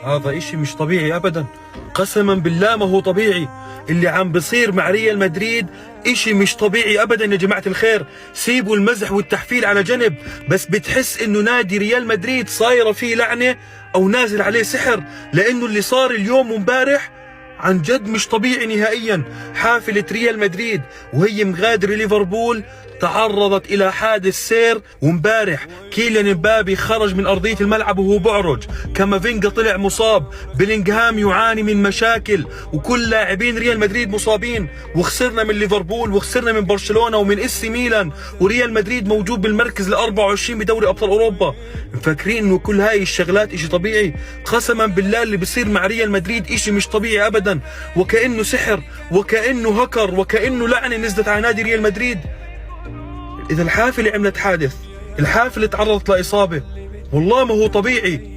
هذا اشي مش طبيعي ابدا، قسما بالله ما هو طبيعي اللي عم بصير مع ريال مدريد. اشي مش طبيعي ابدا يا جماعة الخير. سيبوا المزح والتحفيل على جنب، بس بتحس انه نادي ريال مدريد صايرة فيه لعنة او نازل عليه سحر، لانه اللي صار اليوم وامبارح عن جد مش طبيعي نهائيا. حافلة ريال مدريد وهي مغادرة ليفربول تعرضت إلى حادث سير، ومبارح كيليان امبابي خرج من أرضية الملعب وهو بعرج، كامافينجا طلع مصاب، بلينغهام يعاني من مشاكل، وكل لاعبين ريال مدريد مصابين، وخسرنا من ليفربول وخسرنا من برشلونة ومن اس ميلان، وريال مدريد موجود بالمركز ال 24 بدوري أبطال أوروبا. مفكرين إنه كل هاي الشغلات إشي طبيعي؟ قسما بالله اللي بيصير مع ريال مدريد إشي مش طبيعي أبدا، وكأنه سحر وكأنه هكر وكأنه لعنة نزلت على نادي ريال مدريد. إذا الحافلة عملت حادث، الحافلة تعرضت لإصابة، والله ما هو طبيعي.